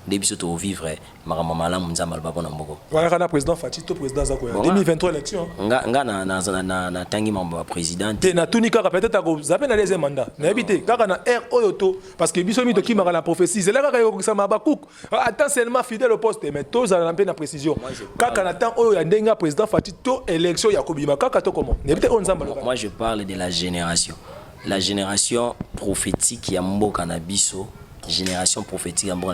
de biso to vivre makama malamu nzamba lobako na mboko voilà kana président Fati to président zako ya 2023 élection nga na tangi mambo ba président te na tunika peut-être ako zape na deuxième mandat na habité kaka na air oyo to parce que biso mito ki maka la prophétie c'est là kaka yo kisama bakouk attends seulement fidèle au poste mais to za na na précision kaka na temps oyo ya ndenga président Fati to élection ya kobima kaka to comment na habité on nzamba lobako moi je parle de la génération prophétique ya mboka na biso génération prophétique en bon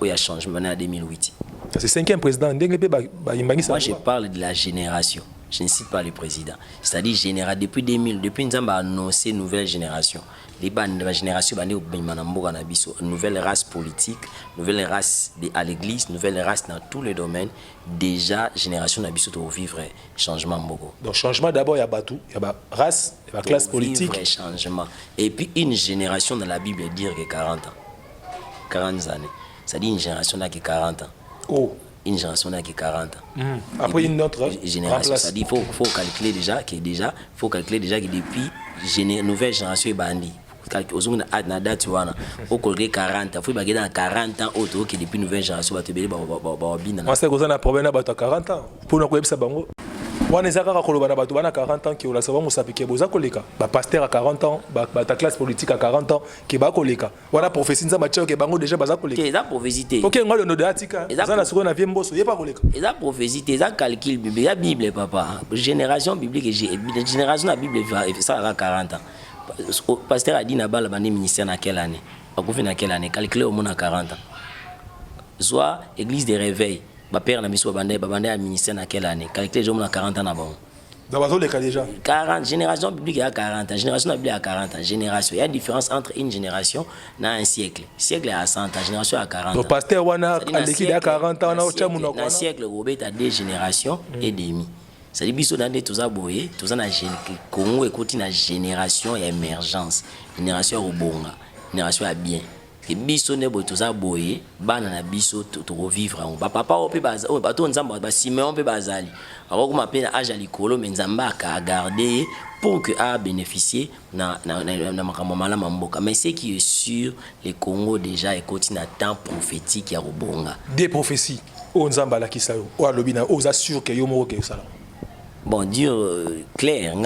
il y a changement en 2008. C'est 5e président. Moi je parle de la génération. Je ne cite pas le président. C'est-à-dire général depuis 2000, depuis nous avons annoncé nouvelle génération. Les générations nouvelle race politique, nouvelle race à l'église, nouvelle race dans tous les domaines. Déjà génération d'Abisso pour vivre changement beaucoup. Donc changement d'abord il y a Batou, il y a race, il y a classe politique. Vivre changement. Et puis une génération dans la Bible dire que 40 ans, 40 années. C'est-à-dire une génération qui 40 ans. Oh. Une génération qui 40 ans. Après une autre génération, c'est-à-dire faut calculer déjà que depuis nouvelle génération est bandit. Aujourd'hui na date wana au colgué 40 faut bagé dans 40 ans auto qui depuis nouvelle génération ba tebeli ba bina. Moi c'est cause na problème na bato 40 ans. Pour na koyebisa bango. Wana ezaka koloba na bato bana 40 ans qui ola savoir musapike boza koleka. Ba pasteur à 40 ans, ba ta classe politique à 40 ans qui ba koleka. Wana prophétie nza mathieu ke bango déjà baza koleka. Eza prophétie. OK ngalo no de atika. Eza na siko na vie mboso yeba koleka. Eza prophétie, eza calcul biblique, la Bible papa. Génération biblique génération la Bible ça à 40 ans. Le pasteur a dit Nabal a ministère dans quelle année? Dans quelle année? Calculé au moins à 40 ans. Soit église de réveil, ma père n'a mis sur bandé à ministère dans quelle année? Calculé au moins à 40 ans d'abord. Dans les cas déjà. 40 génération biblique à 40 ans, génération biblique à 40 ans, génération. Il y a une différence entre une génération et un siècle. Siècle à 100 ans, génération à 40 ans. Le pasteur wana à l'équipe à 40 ans, on a un siècle Robert a 2 générations et demi. C'est-à-dire biso dans tout ça boyé, tout ça na Congo écoute na génération et émergence, génération robonga, génération à bien. Et biso ne bo tout ça boyé, bana na biso to revivre en papa o pe baza, o bato nzamba ba Simeon pe bazali. Alors comme appelle âge à likolo mais nzamba ka garder pour que a bénéficier na makambo malama mboka. Mais ce qui est sûr, le Congo déjà écoute na temps prophétique ya robonga. Des prophéties. O nzamba la kisayo, o alobina, o assure que yo moko ke sala. Bon Dieu clair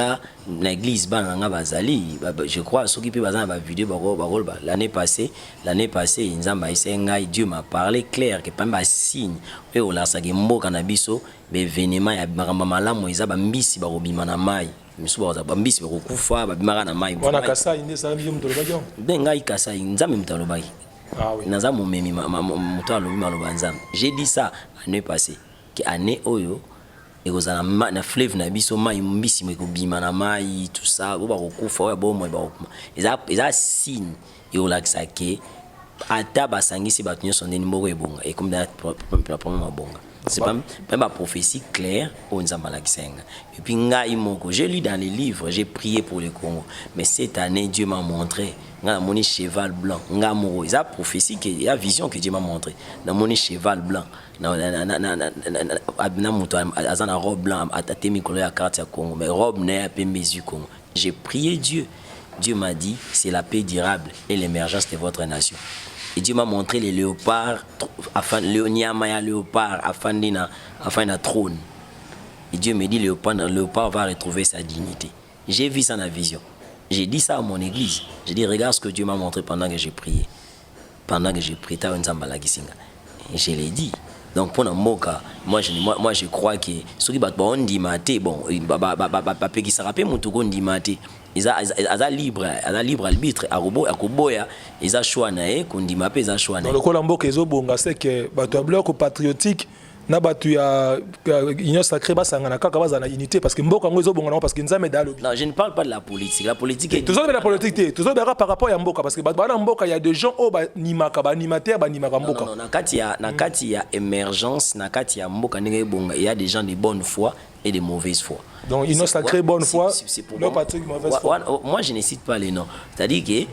l'église bazali je crois ceux qui peut bazana ba vidéo l'année passée nzamba isenga Dieu m'a parlé clair que pamba signe et on la saki mboka na biso be événement ya makamba malamu eza ba mbisi ba robima na mai misuba ba mbisi ba kufa ba bimaka na mai wana kasa inde sa mbi mutolo bajo benga ikasa nzambe mutalo baki ah oui nazamu memi mutalo bima lo banzam j'ai dit ça l'année passée que année oyo et aux na fleuve na biso mai mbisi me ko bima na mai tout ça ba ko kufa ba bomo ba eza signe et au lac saké ata ba sangisi ba tunyo sonde nimoko ebonga et comme la première bonga c'est pas même ma prophétie claire au nzamba la kisenga et puis ngai moko j'ai lu dans les livres j'ai prié pour le Congo mais cette année Dieu m'a montré nga moni cheval blanc nga moro eza prophétie que la vision que Dieu m'a montré na moni cheval blanc na muto azana robe blanc atatemi kolo ya carte ya Congo mais robe na pe mesu Congo j'ai prié Dieu m'a dit c'est la paix durable et l'émergence de votre nation et Dieu m'a montré les léopards afin le léopard afin na trône et Dieu me dit le léopard va retrouver sa dignité. J'ai vu ça dans la vision. J'ai dit ça à mon église. J'ai dit regarde ce que Dieu m'a montré pendant que j'ai prié. Je l'ai dit. Donc pour Moka, moi je crois que ceux qui ont dit maté bon qui se rappelle mutuko ndi maté ils a libre arbitre à robot à koboya ils a choix na kundi mapé ils a choix na. Dans le cas mboka ezobonga c'est que bato bloc patriotique na batu ya union sacrée basangana kaka bazana unité parce que mboka ngo ezobonga parce que nzambe dalo. Non, je ne parle pas de la politique est tout ça de la politique tout ça par rapport à mboka parce que bana mboka il y a des gens au nimaka ba animateur ba nimaka mboka. Non, na kati ya émergence na kati ya mboka ndenge bonga il y a des gens de bonne foi et de mauvaise foi. Donc union sacrée bonne foi, non Patrick mauvaise foi. Moi je ne cite pas les noms. C'est-à-dire que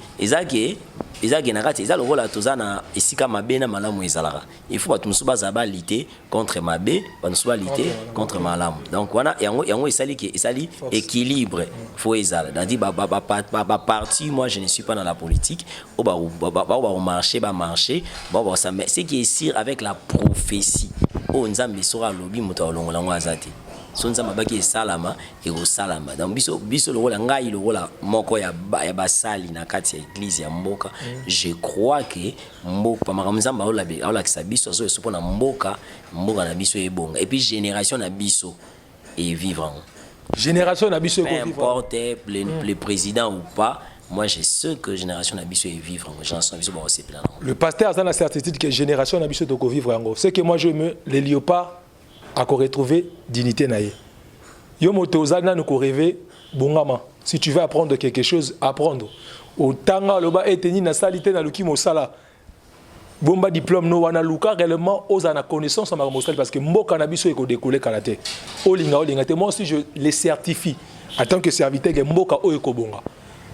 ezaki na kati ezalo rola tozana esika mabe na malamu ezalaka il faut batu musuba za balité contre mabe batu balité contre malamu donc wana yango esali équilibre faut ezala dadi ba parti moi je ne suis pas dans la politique au ba marcher ce qui est sûr avec la prophétie o nzambe sora lobi muto olongola ngwazati sonza mabaki salama et au salama donc biso le rôle ngai le rôle moko ya basali na kati ya église ya mboka je crois que mboka pa makamzamba ola kisa biso so esopo na mboka na biso ebonga et puis génération na biso et vivre génération na biso peu importe le président ou pas. Moi, j'ai ce que génération Nabiso est vivre. Le pasteur a la certitude que génération Nabiso doit vivre. C'est que moi, je me les léopards à retrouver dignité naïe. Yo moto ozana nous rêver bongama. Si tu veux apprendre quelque chose, apprendre. Au tanga loba eteni na salité na luki mosala. Bomba diplôme no wana luka réellement aux ana connaissance en marmosal parce que mboka na biso eko décoller kanaté. Olinga te moi aussi je les certifie en tant que serviteur de mboka o eko bonga.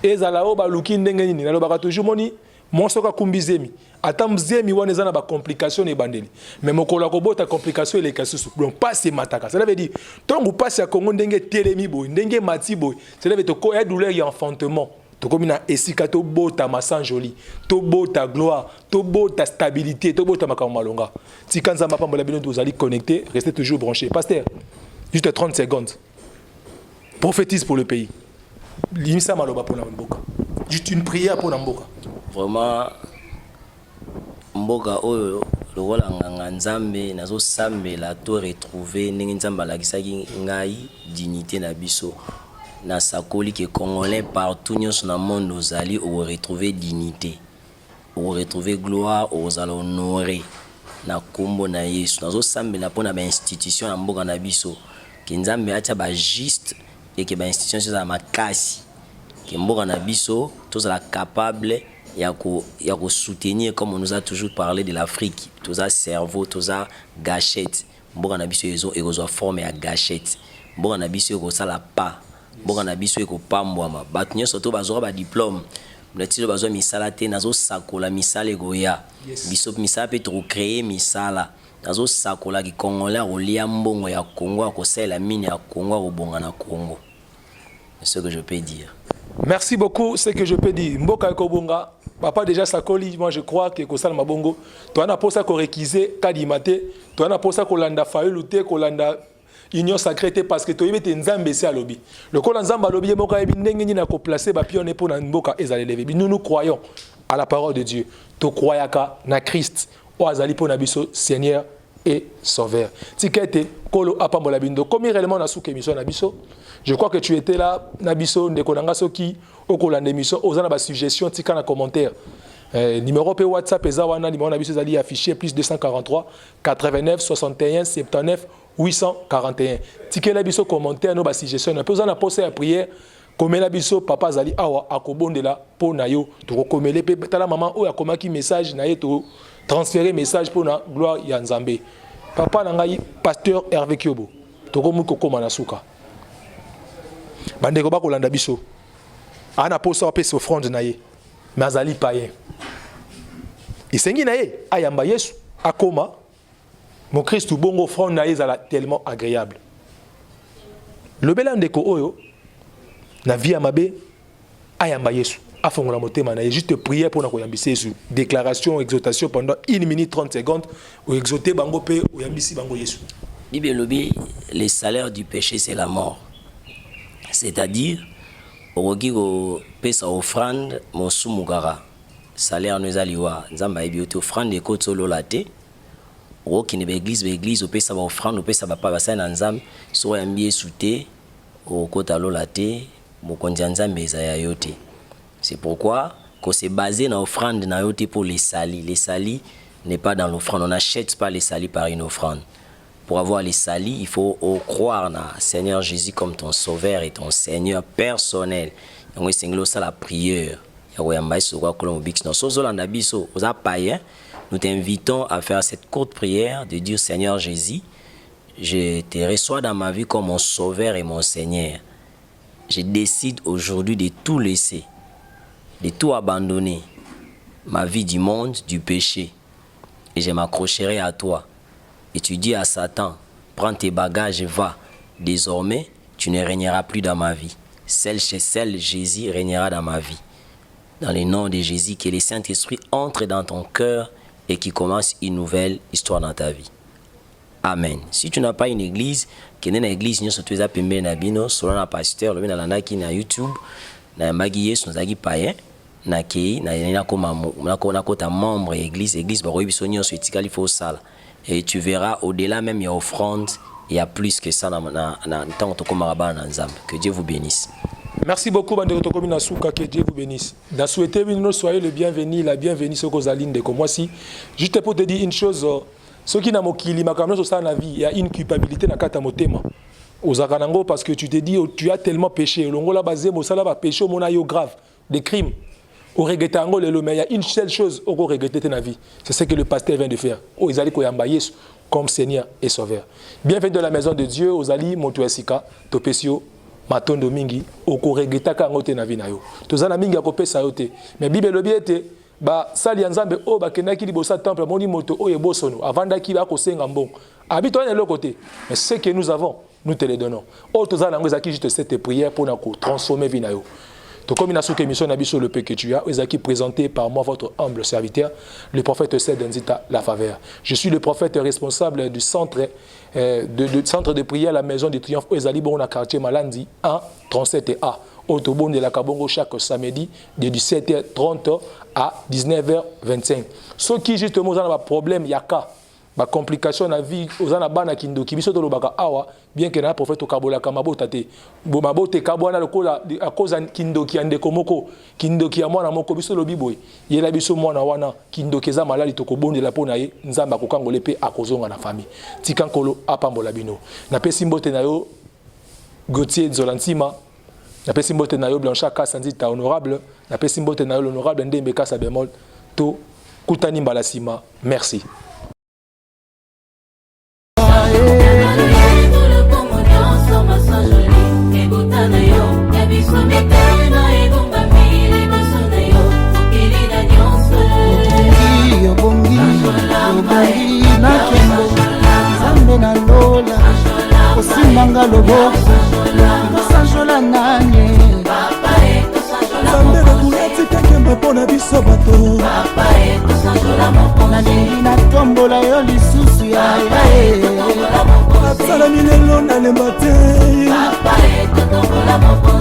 Ezala o ba luki ndenge nini na loba toujours moni monsoka kumbizemi. Atam zemi wana ezana ba complication et bandeli. Mais mokola ko bota complication et les kasusu. Donc pas c'est mataka. Ça veut dire tant ou passe à Congo ndenge telemi boy, ndenge mati boy. Ça veut dire to ko douleur et enfantement. To comme na esika to bota masan joli, to bota gloire, to bota stabilité, to bota makambo malonga. Si quand ça m'a pas molabino vous allez connecter, restez toujours branchés. Pasteur, juste 30 secondes. Prophétise pour le pays. Limisa maloba pour la mboka. Juste une prière pour la mboka. Vraiment mboka oyo lokola nganga nzambe nazo sambela to retrouver ndenge nzambe alakisaki ngai dignité na biso. Na sakoli que congolais partout dans le monde ozali ou retrouver dignité ou retrouver gloire aux allons honorer na kombo na Yesu nazo sambela pona ba institution ya mboka na biso que nzambe acha ba juste et que ba institution za makasi que mboka na biso tous la capable ya ko soutenir comme on nous a toujours parlé de l'Afrique tous a cerveau tous a gâchette mboka na biso ezo forme ya gâchette mboka na biso ko sala pas mboka na biso eko pambwama bato nyonso to bazwa ba diplôme mletilo bazwa misala te nazo sakola misala egoya biso misala pe to créer misala nazo sakola ki congolais rolia mbongo ya Congo akosela mine ya Congo robonga na Congo. C'est ce que je peux dire. Merci beaucoup, c'est ce que je peux dire. Mboka ekobonga papa déjà sakoli moi je crois que kosala mabongo to ana posa ko réquiser kadimate to ana posa ko landa faulu te ko landa union sacrée parce que tu es nzambe c'est à lobby le col nzamba lobby mboka ebi ndenge ni na ko placer ba pionner pour na mboka ezali lever nous croyons à la parole de Dieu to croyaka na Christ o azali pour na biso Seigneur et Sauveur tikete kolo apambola bindo comme réellement na souke émission na biso je crois que tu étais là na biso ndeko nanga soki okolanda émission ozana ba suggestion tika na commentaire numéro pe WhatsApp ezawana numéro na biso ezali affiché plus 243 89 61 79 841. Tike la biso commentaire no ba suggestion na posa na poser la prière comme la biso papa zali awa akobondela po na yo to komele pe tala maman o akomaki message na ye to transférer message pour na gloire ya Nzambe papa na ngai pasteur Hervé Kyobo to komu kokoma na suka bande ko ba kolanda biso ana posa pe offrande na ye mais azali païen isengi na ye ayamba Yesu akoma mon Christ bongo front na ezala tellement agréable. Le belandeko oyo na vie amabe ayamba Yesu afongola motema na juste prière pour na koyambisa Yesu déclaration exhortation pendant 1 minute 30 secondes ou exhorter bango pe oyambisi bango Yesu. Bible lobi le salaire du péché c'est la mort. C'est-à-dire okoki ko pesa offrande mosumugara salaire no ezaliwa nzamba ebiote offrande ko tsolola te. Qui ne l'église au pays ça va offrande au pays ça va pas passer dans nzambe so ya mbié souté au kota lolate mokonzi nzambe za ya yote. C'est pourquoi qu'on s'est basé dans offrande na yote pour les salis n'est pas dans l'offrande, on n'achète pas les salis par une offrande. Pour avoir les salis il faut croire na Seigneur Jésus comme ton sauveur et ton Seigneur personnel. On est singlo ça la prière ya oyamba so kwa kolomobix no so zolanda biso oza païen. Nous t'invitons à faire cette courte prière de dire Seigneur Jésus, je te reçois dans ma vie comme mon sauveur et mon Seigneur. Je décide aujourd'hui de tout laisser, de tout abandonner, ma vie du monde, du péché. Et je m'accrocherai à toi. Et tu dis à Satan, prends tes bagages et va. Désormais, tu ne régneras plus dans ma vie. Seul Jésus régnera dans ma vie. Dans le nom de Jésus, que le Saint-Esprit entre dans ton cœur et qui commence une nouvelle histoire dans ta vie. Amen. Si tu n'as pas une église, qui est une église, nous sommes tous à Pembe Nabino, selon un pasteur, le na qui na YouTube, na mbagi Yesu nous agi païen, na kei na kota membre église ba robiso nyonso etikali fo sala. Et tu verras au-delà même il y a offrande, il y a plus que ça na tant to koma ba na nzambe. Que Dieu vous bénisse. Merci beaucoup, Bande Tokomi Nasuka, que Dieu vous bénisse. Dans souhaiter, soyez le bienvenu, la bienvenue sur Kozaline de comme moi si. Juste pour te dire une chose, ce qui n'a pas kili, ma caméra sur ça la vie, il y a une culpabilité dans kata motema. aux Akanango parce que tu te dis, tu as tellement péché. Longo la base, Mosala va péché, mon aïe grave, des crimes. Au regretté Ango, mais il y a une seule chose au regretter ta vie. C'est ce que le pasteur vient de faire. Oh, ils allaient koyamba Yesu comme Seigneur et Sauveur. Bienvenue dans la maison de Dieu, aux Ali, Motuesika, Topesio, Matondo Mingi, au regretter Kango te na vie na yo. Tozana Mingi a copé sa yote. Mais Bible le biete, ba sali nzambe o ba kenaki libosa temple moni moto o yebosono avant daki ba ko senga mbon. Habite on est le côté. Mais ce que nous avons, nous te le donnons. Oh, tozana ngo zaki juste cette prière pour na ko transformer vie na yo. Donc, comme il a sur l'émission Nabiso le peu que tu as, qui présenté par moi, votre humble serviteur, le prophète Sed Nzita La Faveur. Je suis le prophète responsable du centre, centre de prière, la maison du triomphe, Ezali Bon, quartier Malandi, 1, 37A. Autobon de la Kabongo chaque samedi de 17h30 à 19h25. Ce qui justement ont un problème, il y a cas. Ba complication na vie ozana bana kindoki biso to lobaka awa bien que na prophète okabola kamabota te bo mabote kabwana lokola a cause kindoki ande komoko kindoki ya mwana moko biso lobi boy yela biso mwana wana kindoki za malali to kobondela pona ye nzamba kokangole pe akozonga na famille tikankolo apambola bino na pesi mbote na yo Gauthier Zolantima na pesi mbote na yo Blanchard Kasanzita honorable na pesi mbote na yo l'honorable Ndembe Kasa Bemol to kutani mbalasima merci. Osimanga lobo sanjola nanye Zambe na kulati kakemba pona biso bato nalingi na tombola yo lisusu ya asala minelo na lemba te